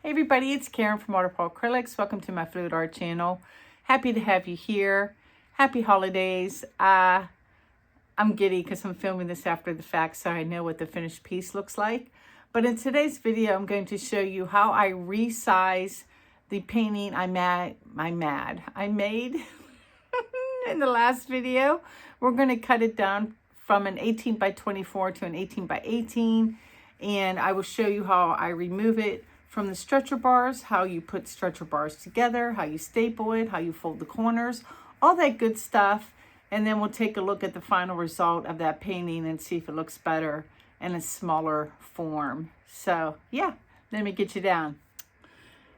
Hey everybody, it's Karen from Waterfall Acrylics. Welcome to my fluid art channel. Happy to have you here. Happy holidays. I'm giddy because I'm filming this after the fact, so I know what the finished piece looks like. But in today's video, I'm going to show you how I resize the painting I made in the last video. We're going to cut it down from an 18 by 24 to an 18 by 18, and I will show you how I remove it from the stretcher bars, how you put stretcher bars together, how you staple it, how you fold the corners, all that good stuff. And then we'll take a look at the final result of that painting and see if it looks better in a smaller form. So yeah, let me get you down.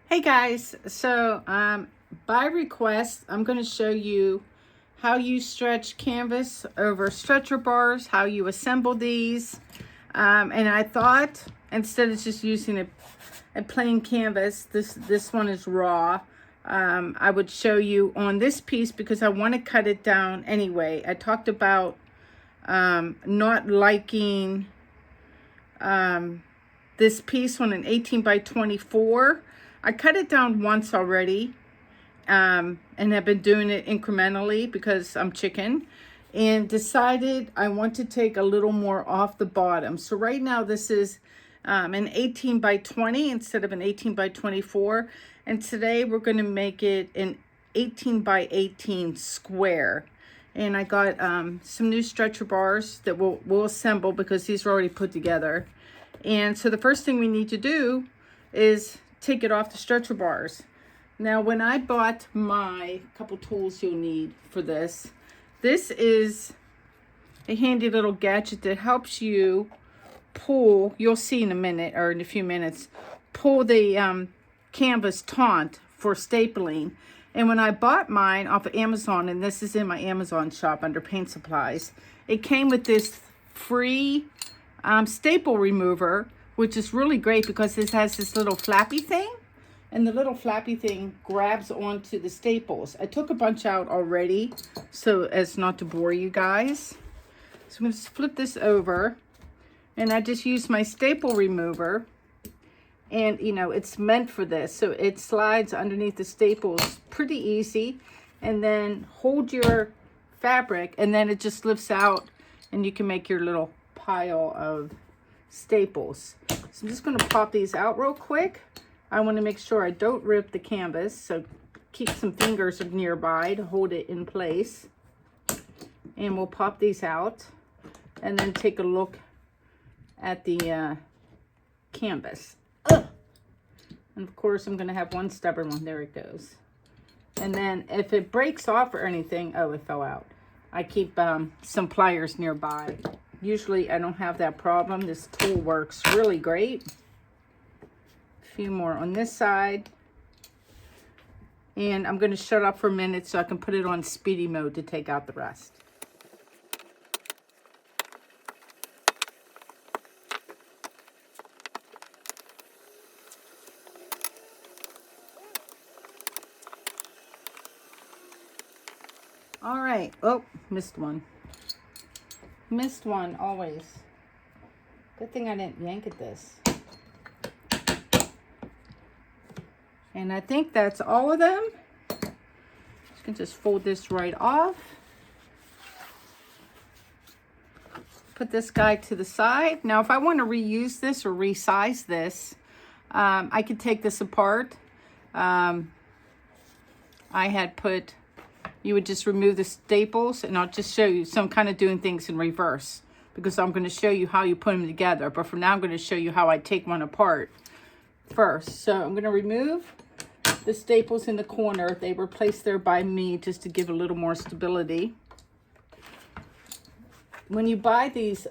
Hey guys, so by request, I'm going to show you how you stretch canvas over stretcher bars, how you assemble these. And I thought, instead of just using a plain canvas, this one is raw, I would show you on this piece because I want to cut it down anyway. I talked about not liking this piece on an 18 by 24. I cut it down once already, and have been doing it incrementally because I'm chicken, and decided I want to take a little more off the bottom. So right now this is an 18 by 20 instead of an 18 by 24. And today we're going to make it an 18 by 18 square. And I got some new stretcher bars that we'll assemble because these are already put together. And so the first thing we need to do is take it off the stretcher bars. Now, when I bought my couple tools you'll need for this, this is a handy little gadget that helps you pull, you'll see in a minute or in a few minutes, pull the canvas taunt for stapling. And when I bought mine off of Amazon, and this is in my Amazon shop under paint supplies, it came with this free staple remover, which is really great because this has this little flappy thing, and the little flappy thing grabs onto the staples. I took a bunch out already so as not to bore you guys. So I'm going to flip this over. And I just use my staple remover, and you know, it's meant for this. So it slides underneath the staples pretty easy, and then hold your fabric, and then it just lifts out and you can make your little pile of staples. So I'm just going to pop these out real quick. I want to make sure I don't rip the canvas, so keep some fingers nearby to hold it in place. And we'll pop these out and then take a look at the canvas. Ugh. And of course I'm going to have one stubborn one. There it goes. And then if it breaks off or anything, oh, it fell out, I keep some pliers nearby. Usually I don't have that problem. This tool works really great. A few more on this side. And I'm going to shut up for a minute so I can put it on speedy mode to take out the rest. All right. Oh, missed one. Missed one always. Good thing I didn't yank at this. And I think that's all of them. You can just fold this right off. Put this guy to the side. Now, if I want to reuse this or resize this, I could take this apart. I had put... You would just remove the staples, and I'll just show you. So I'm kind of doing things in reverse because I'm going to show you how you put them together. But for now, I'm going to show you how I take one apart first. So I'm going to remove the staples in the corner. They were placed there by me just to give a little more stability. When you buy these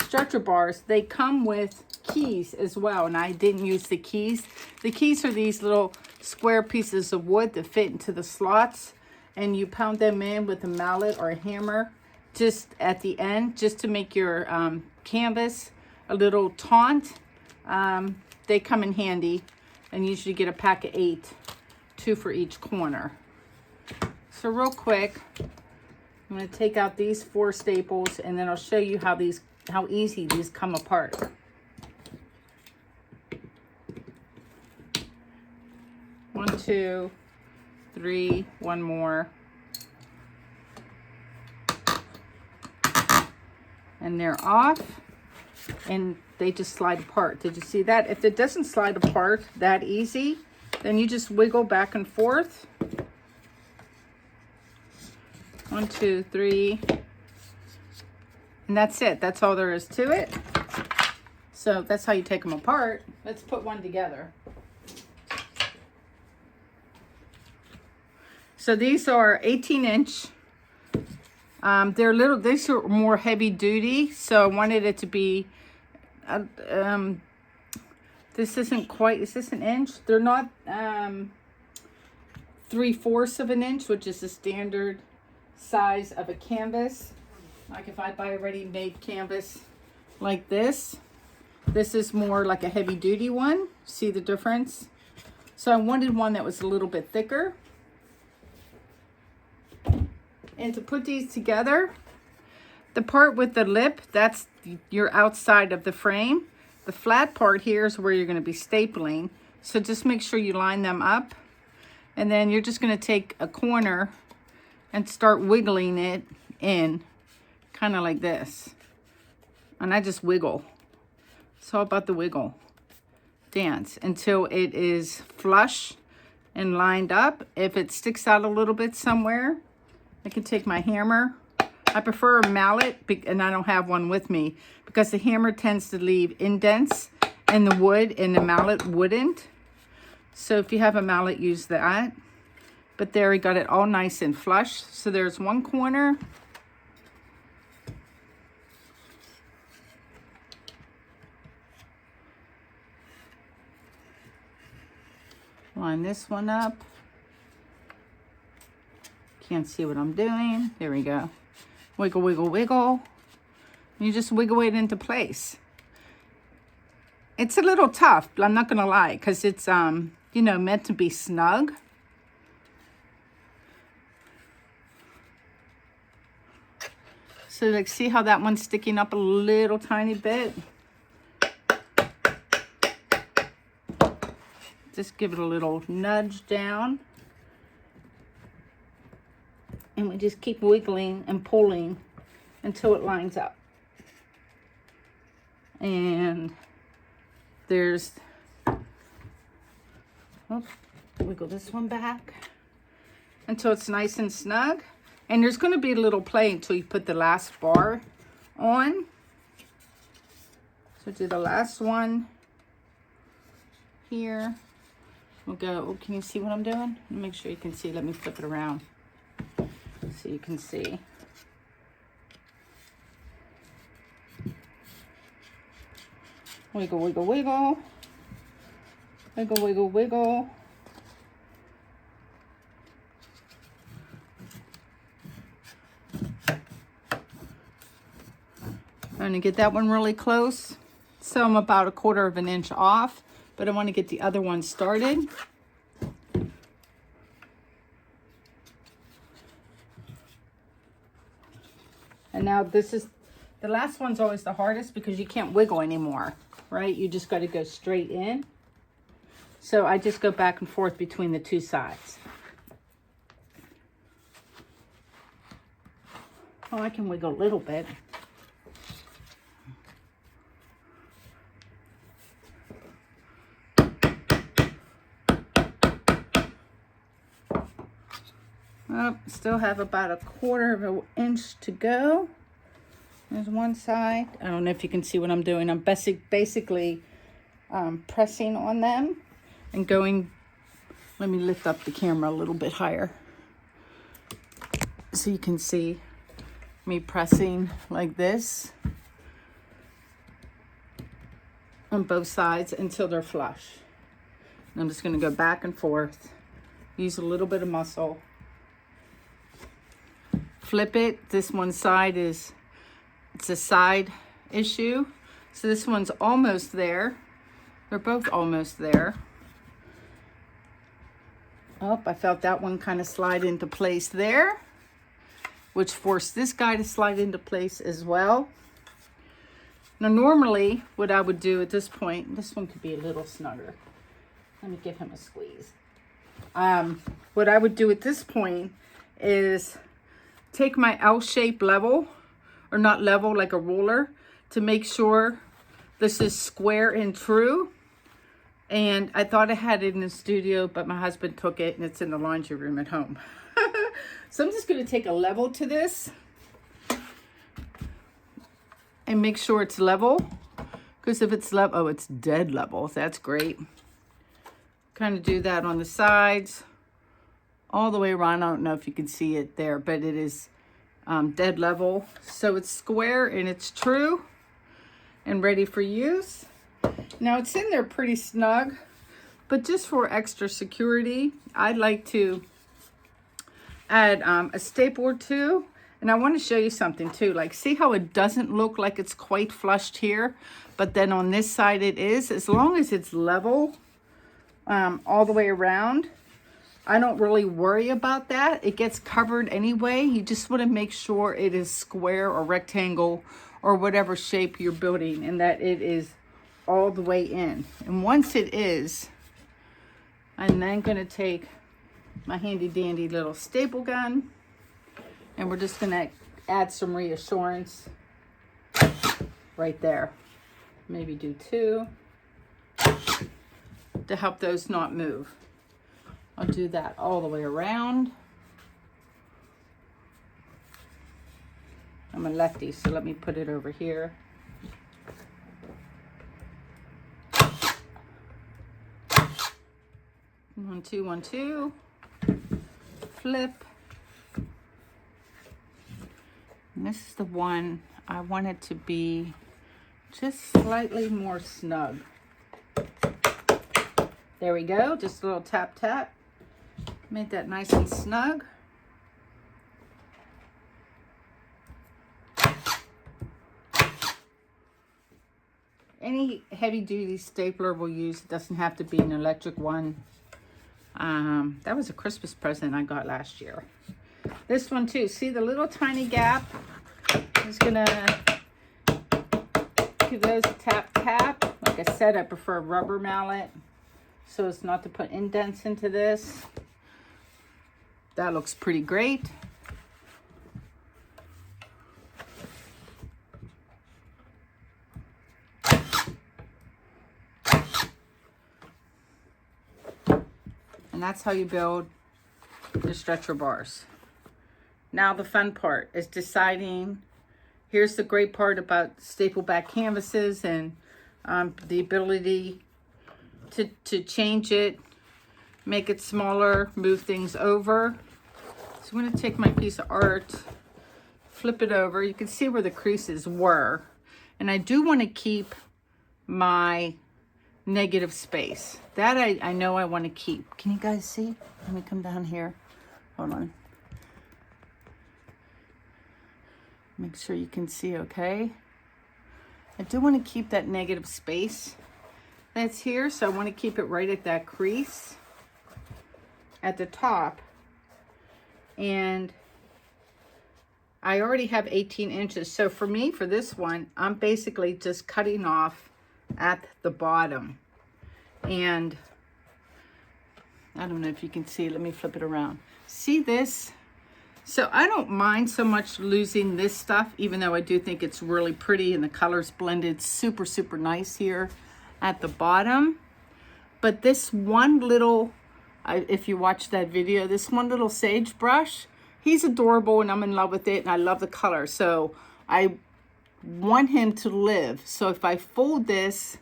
stretcher bars, they come with keys as well, and I didn't use the keys. The keys are these little square pieces of wood that fit into the slots, and you pound them in with a mallet or a hammer just at the end, just to make your canvas a little taunt. They come in handy, and usually get a pack of 8, 2 for each corner. So real quick, I'm going to take out these 4 staples, and then I'll show you how easy these come apart. 1, 2, 3, one more. And they're off, and they just slide apart. Did you see that? If it doesn't slide apart that easy, then you just wiggle back and forth. 1, 2, 3. And that's it. That's all there is to it. So that's how you take them apart. Let's put one together. So these are 18-inch. They're little, these are more heavy duty. So I wanted it to be, this isn't quite, is this an inch? They're not 3/4 of an inch, which is the standard size of a canvas. Like if I buy a ready-made canvas like this is more like a heavy duty one. See the difference? So I wanted one that was a little bit thicker. And to put these together, the part with the lip, that's your outside of the frame. The flat part here is where you're going to be stapling. So just make sure you line them up. And then you're just going to take a corner and start wiggling it in, kind of like this. And I just wiggle. It's all about the wiggle. Dance until it is flush and lined up. If it sticks out a little bit somewhere, I can take my hammer. I prefer a mallet, and I don't have one with me because the hammer tends to leave indents in the wood and the mallet wouldn't. So if you have a mallet, use that. But there, we got it all nice and flush. So there's one corner. Line this one up. Can't see what I'm doing. There we go. Wiggle, wiggle, wiggle. You just wiggle it into place. It's a little tough, but I'm not gonna lie, because it's you know, meant to be snug. So like, see how that one's sticking up a little tiny bit? Just give it a little nudge down. And we just keep wiggling and pulling until it lines up. And there's, wiggle this one back until it's nice and snug. And there's going to be a little play until you put the last bar on. So do the last one here. We'll go, oh, can you see what I'm doing? Make sure you can see. Let me flip it around so you can see. Wiggle, wiggle, wiggle. Wiggle, wiggle, wiggle. I'm going to get that one really close. So I'm about 1/4 of an inch off, but I want to get the other one started. And now this is, the last one's always the hardest because you can't wiggle anymore, right? You just got to go straight in. So I just go back and forth between the two sides. Oh, I can wiggle a little bit. Oh, still have about 1/4 of an inch to go. There's one side. I don't know if you can see what I'm doing. I'm basically pressing on them and going. Let me lift up the camera a little bit higher so you can see me pressing like this on both sides until they're flush. And I'm just going to go back and forth, use a little bit of muscle. Flip it. This one side is, it's a side issue. So this one's almost there. They're both almost there. Oh, I felt that one kind of slide into place there, which forced this guy to slide into place as well. Now, normally what I would do at this point, this one could be a little snugger. Let me give him a squeeze. What I would do at this point is take my L-shaped level, or not level, like a ruler, to make sure this is square and true. And I thought I had it in the studio, but my husband took it and it's in the laundry room at home. So I'm just going to take a level to this and make sure it's level. Because if it's level, oh, it's dead level. That's great. Kind of do that on the sides, all the way around. I don't know if you can see it there, but it is dead level. So it's square and it's true and ready for use. Now it's in there pretty snug, but just for extra security, I'd like to add a staple or two. And I want to show you something too. Like, see how it doesn't look like it's quite flushed here, but then on this side it is. As long as it's level all the way around, I don't really worry about that. It gets covered anyway. You just want to make sure it is square or rectangle or whatever shape you're building, and that it is all the way in. And once it is, I'm then going to take my handy dandy little staple gun, and we're just going to add some reassurance right there. Maybe do 2 to help those not move. I'll do that all the way around. I'm a lefty, so let me put it over here. One, two, 1, 2. Flip. And this is the one I want it to be just slightly more snug. There we go. Just a little tap, tap. Make that nice and snug. Any heavy duty stapler we'll use. It doesn't have to be an electric one. That was a Christmas present I got last year. This one too. See the little tiny gap? I'm just gonna give those a tap, tap. Like I said, I prefer a rubber mallet so as not to put indents into this. That looks pretty great. And that's how you build the stretcher bars. Now the fun part is deciding. Here's the great part about staple back canvases and the ability to change it, make it smaller, move things over. So I'm going to take my piece of art, flip it over. You can see where the creases were. And I do want to keep my negative space. That I know I want to keep. Can you guys see? Let me come down here. Hold on. Make sure you can see okay. I do want to keep that negative space that's here, so I want to keep it right at that crease at the top. And I already have 18 inches. So for me, for this one, I'm basically just cutting off at the bottom. And I don't know if you can see. Let me flip it around. See this? So I don't mind so much losing this stuff, even though I do think it's really pretty and the colors blended super, super nice here at the bottom. But this one little, if you watch that video, this one little sagebrush, he's adorable and I'm in love with it and I love the color. So I want him to live. So if I fold this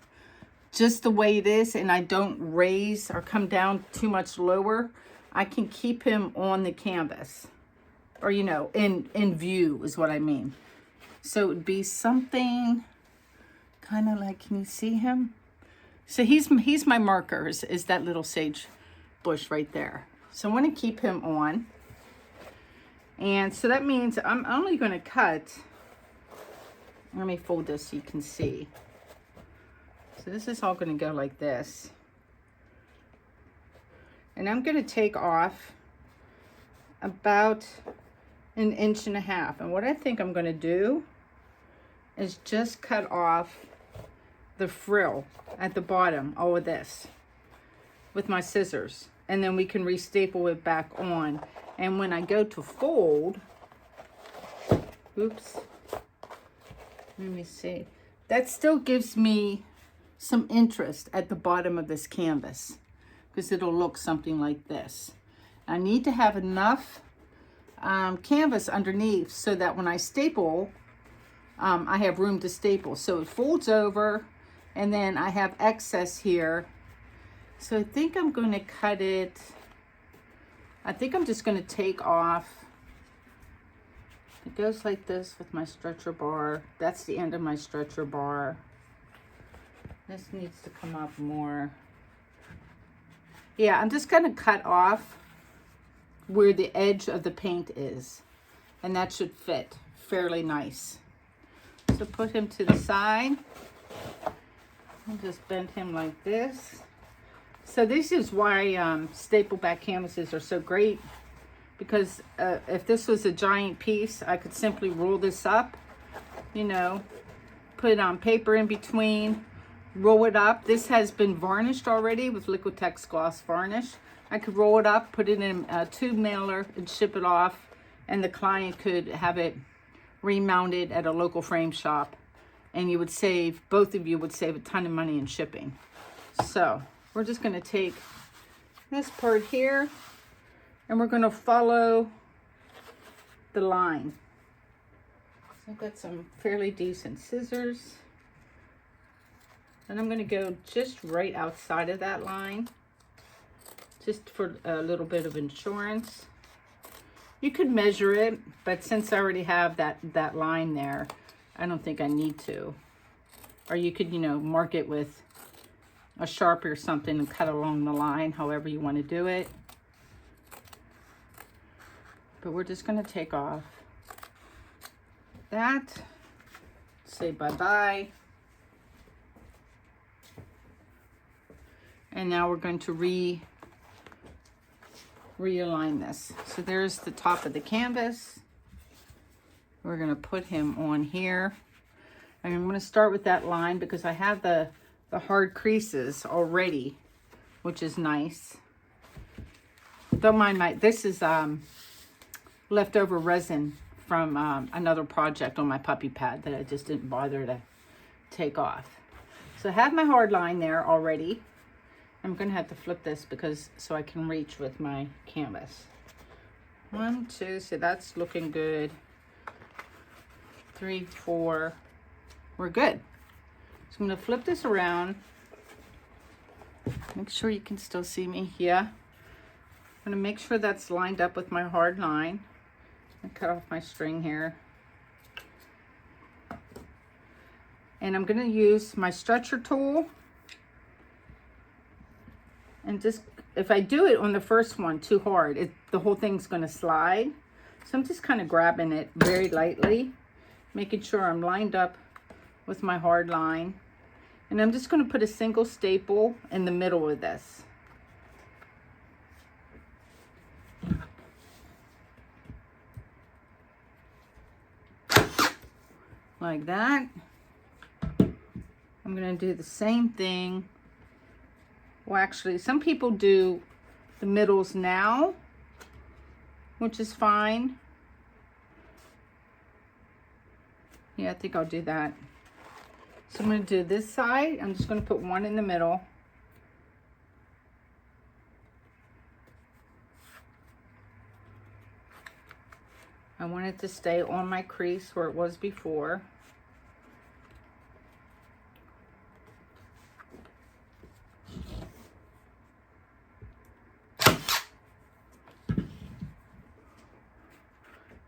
just the way it is and I don't raise or come down too much lower, I can keep him on the canvas. Or, you know, in view is what I mean. So it would be something kind of like, can you see him? So he's my marker, is that little sage bush right there. So I want to keep him on. And so that means I'm only going to cut. Let me fold this so you can see. So this is all going to go like this. And I'm going to take off about 1.5 inches. And what I think I'm going to do is just cut off the frill at the bottom, all of this, with my scissors. and then we can restaple it back on. And when I go to fold, oops, let me see, that still gives me some interest at the bottom of this canvas, because it'll look something like this. I need to have enough canvas underneath so that when I staple, I have room to staple. So it folds over, and then I have excess here. So I think I'm going to cut it. I think I'm just going to take off. It goes like this with my stretcher bar. That's the end of my stretcher bar. This needs to come up more. Yeah, I'm just going to cut off where the edge of the paint is, and that should fit fairly nice. So put him to the side and just bend him like this. So this is why staple back canvases are so great, because if this was a giant piece, I could simply roll this up, you know, put it on paper in between, roll it up. This has been varnished already with Liquitex gloss varnish. I could roll it up, put it in a tube mailer, and ship it off, and the client could have it remounted at a local frame shop, and you would save, both of you would save a ton of money in shipping. So we're just going to take this part here, and we're going to follow the line. So I've got some fairly decent scissors, and I'm going to go just right outside of that line, just for a little bit of insurance. You could measure it, but since I already have that line there, I don't think I need to. Or you could, you know, mark it with a Sharpie or something and cut along the line, however you want to do it. But we're just going to take off that, say bye-bye. And now we're going to realign this. So there's the top of the canvas. We're going to put him on here. And I'm going to start with that line because I have the hard creases already, which is nice. Don't mind this is leftover resin from another project on my puppy pad that I just didn't bother to take off. So I have my hard line there already. I'm going to have to flip this so I can reach with my canvas. 1, 2, so that's looking good. 3, 4, we're good. So I'm going to flip this around. Make sure you can still see me. Yeah. I'm going to make sure that's lined up with my hard line. And cut off my string here. And I'm going to use my stretcher tool. And just, if I do it on the first one too hard, the whole thing's going to slide. So I'm just kind of grabbing it very lightly, making sure I'm lined up with my hard line. And I'm just going to put a single staple in the middle of this. Like that. I'm going to do the same thing. Well, actually, some people do the middles now, which is fine. Yeah, I think I'll do that. So I'm going to do this side. I'm just going to put one in the middle. I want it to stay on my crease where it was before.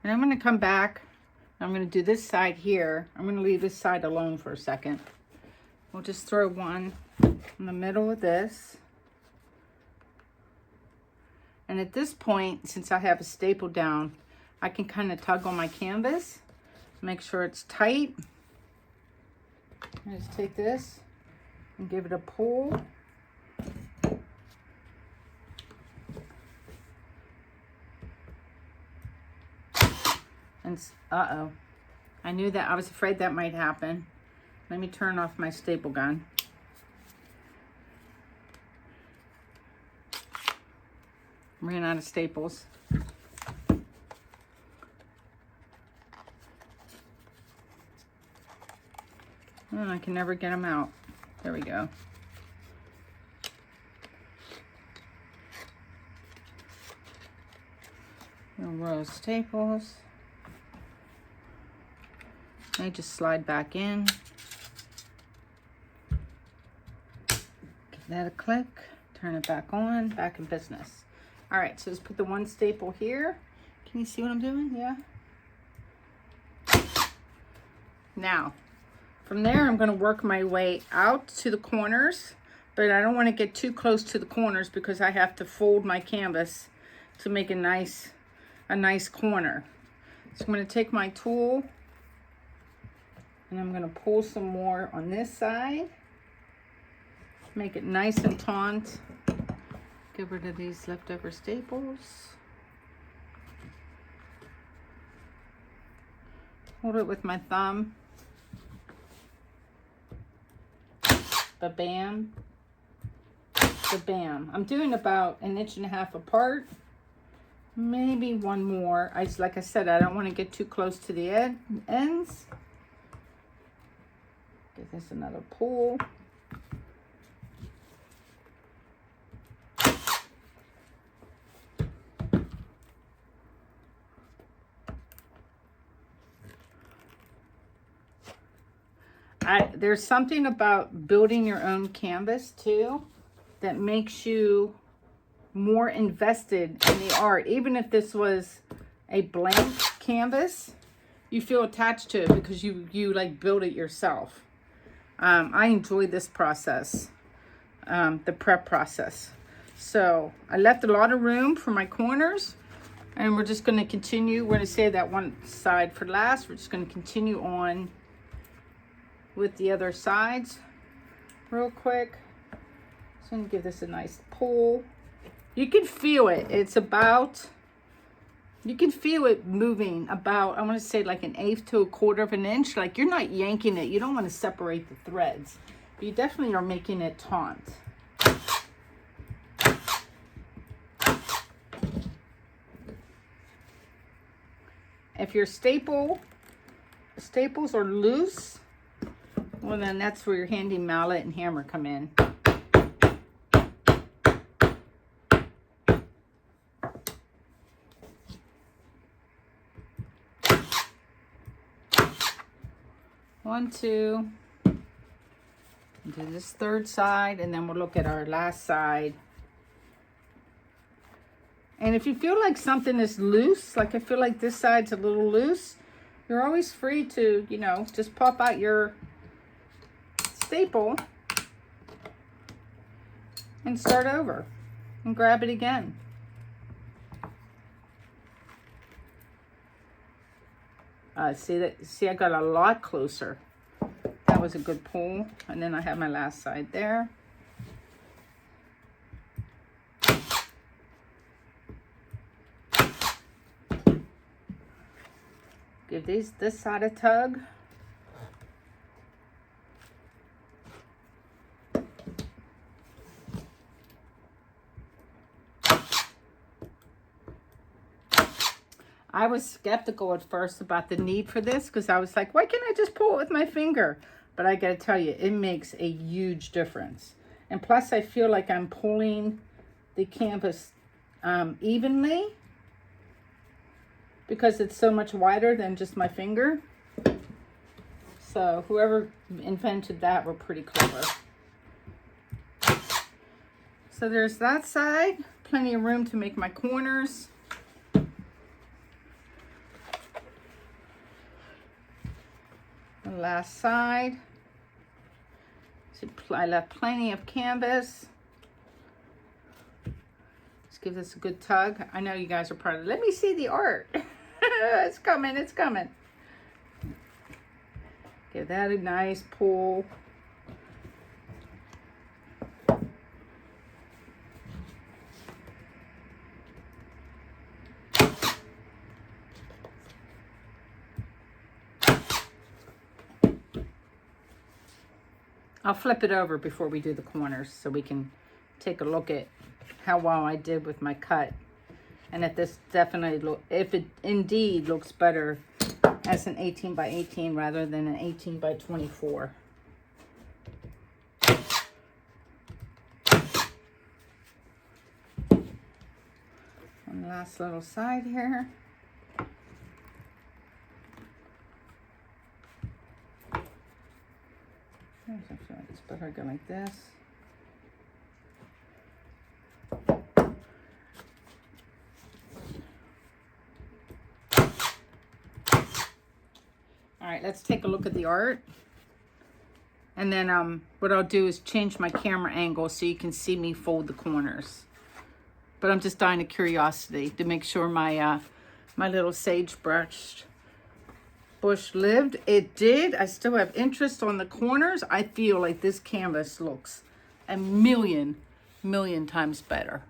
And I'm going to come back. I'm going to do this side here. I'm going to leave this side alone for a second. We'll just throw one in the middle of this. And at this point, since I have a staple down, I can kind of tug on my canvas, make sure it's tight. I just take this and give it a pull. And uh-oh, I knew that. I was afraid that might happen. Let me turn off my staple gun. Ran out of staples. Oh, I can never get them out. There we go. A row of staples. They just slide back in. Give that a click. Turn it back on. Back in business. All right, so just put the one staple here. Can you see what I'm doing? Yeah. Now, from there, I'm going to work my way out to the corners, but I don't want to get too close to the corners because I have to fold my canvas to make a nice corner. So I'm going to take my tool and I'm going to pull some more on this side. Make it nice and taut. Get rid of these leftover staples. Hold it with my thumb. Ba-bam. Ba-bam. I'm doing about 1.5 inches apart. Maybe one more. Like I said, I don't want to get too close to the ends. Give this another pull. There's something about building your own canvas too that makes you more invested in the art. Even if this was a blank canvas, you feel attached to it because you like build it yourself. I enjoy this process, the prep process. So I left a lot of room for my corners, and we're just going to continue. We're going to save that one side for last. We're just going to continue on with the other sides real quick. So I'm going to give this a nice pull. You can feel it. You can feel it moving about, I want to say like 1/8 to 1/4 inch. Like you're not yanking it. You don't want to separate the threads. But you definitely are making it taut. If your staples are loose, well, then that's where your handy mallet and hammer come in. One, two. Do this third side, and then we'll look at our last side. And if you feel like something is loose, like I feel like this side's a little loose, you're always free to, just pop out your staple and start over and grab it again. See, I got a lot closer. That was a good pull. And then I have my last side there. Give this side a tug. I was skeptical at first about the need for this because I was like, why can't I just pull it with my finger? But I gotta tell you, it makes a huge difference. And plus I feel like I'm pulling the canvas evenly because it's so much wider than just my finger. So whoever invented that were pretty clever. So there's that side, plenty of room to make my corners. The last side. So I left plenty of canvas. Let's give this a good tug. I know you guys are probably, let me see the art. It's coming, it's coming. Give that a nice pull. I'll flip it over before we do the corners so we can take a look at how well I did with my cut. And if this definitely if it indeed looks better as an 18 by 18 rather than an 18 by 24. On the last little side here. It's better go like this. All right, let's take a look at the art. And then what I'll do is change my camera angle so you can see me fold the corners. But I'm just dying of curiosity to make sure my my little sagebrush bush lived. It did. I still have interest on the corners. I feel like this canvas looks a million times better.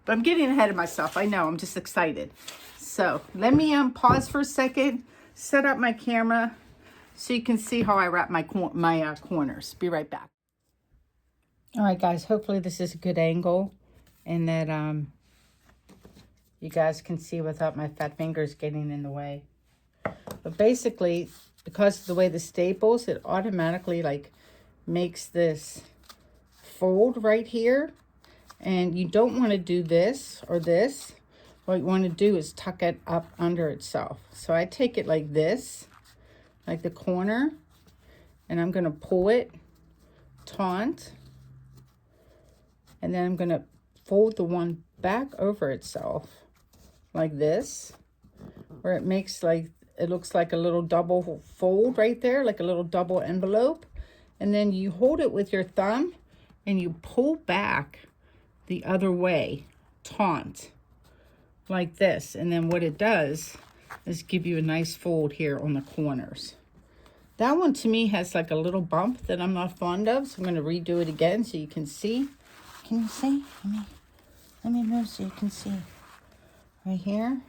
But I'm getting ahead of myself. I know. I'm just excited. So let me pause for a second, set up my camera so you can see how I wrap my corners. Be right back. All right, guys. Hopefully this is a good angle and that you guys can see without my fat fingers getting in the way. But basically, because of the way the staples, it automatically like makes this fold right here. And you don't want to do this or this. What you want to do is tuck it up under itself. So I take it like this, like the corner, and I'm going to pull it, taunt, and then I'm going to fold the one back over itself like this, where it makes like, it looks like a little double fold right there, like a little double envelope. And then you hold it with your thumb and you pull back the other way, taunt, like this. And then what it does is give you a nice fold here on the corners. That one to me has like a little bump that I'm not fond of, so I'm going to redo it again so you can see. Can you see? Let me move so you can see. Right here.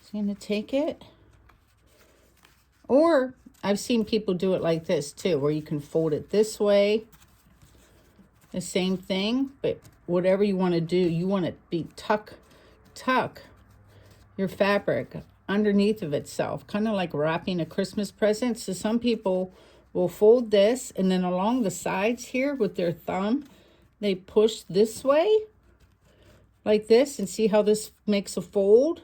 So I'm going to take it. Or I've seen people do it like this too, where you can fold it this way. The same thing, but whatever you want to do, you want it to be tuck your fabric underneath of itself, kind of like wrapping a Christmas present. So some people will fold this and then along the sides here with their thumb, they push this way like this and see how this makes a fold.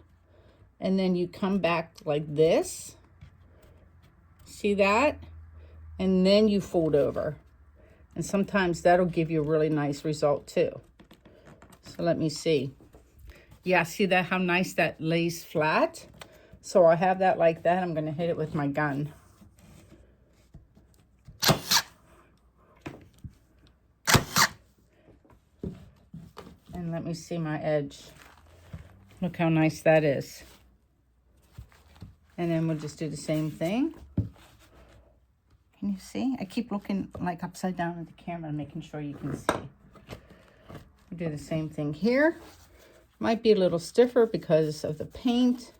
And then you come back like this. See that? And then you fold over. And sometimes that'll give you a really nice result too. So let me see. Yeah, see that how nice that lays flat? So I have that like that. I'm going to hit it with my gun. And let me see my edge. Look how nice that is. And then we'll just do the same thing. Can you see? I keep looking like upside down at the camera, making sure you can see. We do the same thing here. Might be a little stiffer because of the paint.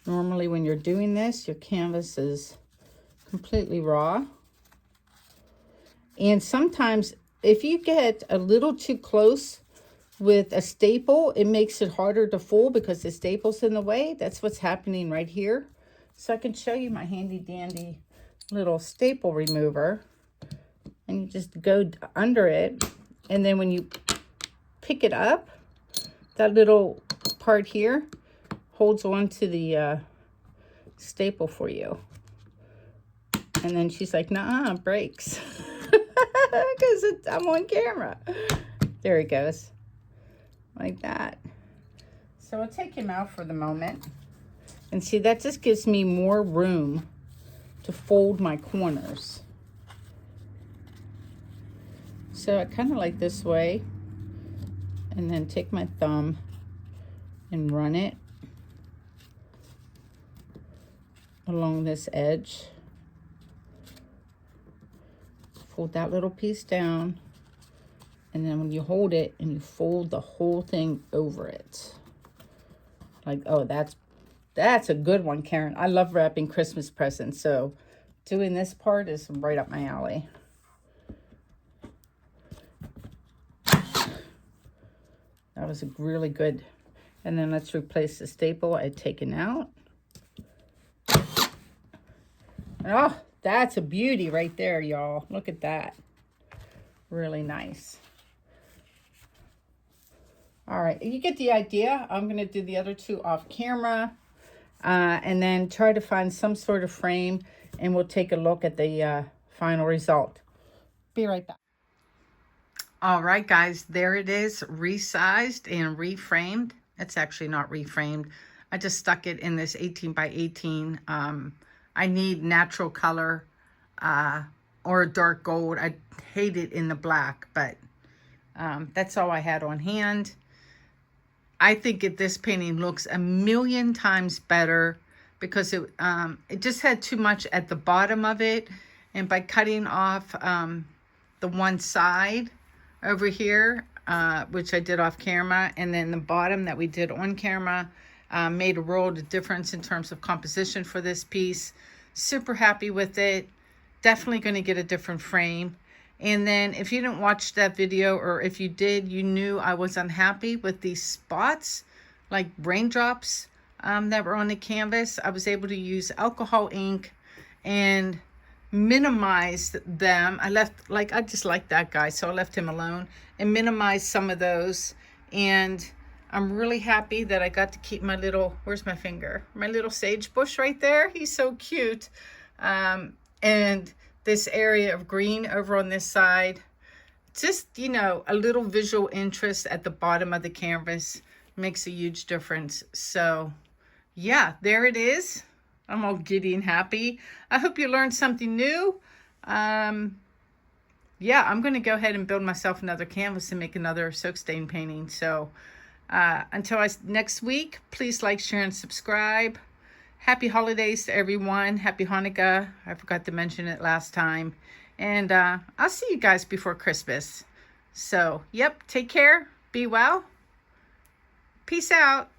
Normally when you're doing this, your canvas is completely raw. And sometimes if you get a little too close with a staple, it makes it harder to fold because the staple's in the way. That's what's happening right here. So I can show you my handy dandy little staple remover. And you just go under it. And then when you pick it up, that little part here holds on to the staple for you. And then she's like, nah, it breaks. Because I'm on camera. There it goes. Like that. So I'll take him out for the moment. And see, that just gives me more room to fold my corners. So I kind of like this way. And then take my thumb and run it along this edge. Fold that little piece down. And then when you hold it and you fold the whole thing over it. Like, oh, that's a good one, Karen. I love wrapping Christmas presents. So doing this part is right up my alley. That was a really good. And then let's replace the staple I had taken out. Oh, that's a beauty right there, y'all. Look at that. Really nice. All right, you get the idea. I'm going to do the other two off camera and then try to find some sort of frame, and we'll take a look at the final result. Be right back. All right, guys, there it is, resized and reframed. It's actually not reframed. I just stuck it in this 18 by 18. I need natural color or a dark gold. I hate it in the black, but that's all I had on hand. I think this painting looks a million times better because it just had too much at the bottom of it. And by cutting off the one side over here, which I did off camera, and then the bottom that we did on camera, made a world of difference in terms of composition for this piece. Super happy with it. Definitely going to get a different frame. And then if you didn't watch that video, or if you did, you knew I was unhappy with these spots, like raindrops that were on the canvas. I was able to use alcohol ink and minimize them. I just like that guy, so I left him alone and minimized some of those. And I'm really happy that I got to keep my little, where's my finger? My little sage bush right there. He's so cute. And this area of green over on this side, just, you know, a little visual interest at the bottom of the canvas makes a huge difference. So yeah, there it is. I'm all giddy and happy. I hope you learned something new. Yeah, I'm going to go ahead and build myself another canvas and make another soak stain painting. So until next week, please like, share, and subscribe. Happy holidays to everyone. Happy Hanukkah. I forgot to mention it last time. And I'll see you guys before Christmas. So, yep, take care. Be well. Peace out.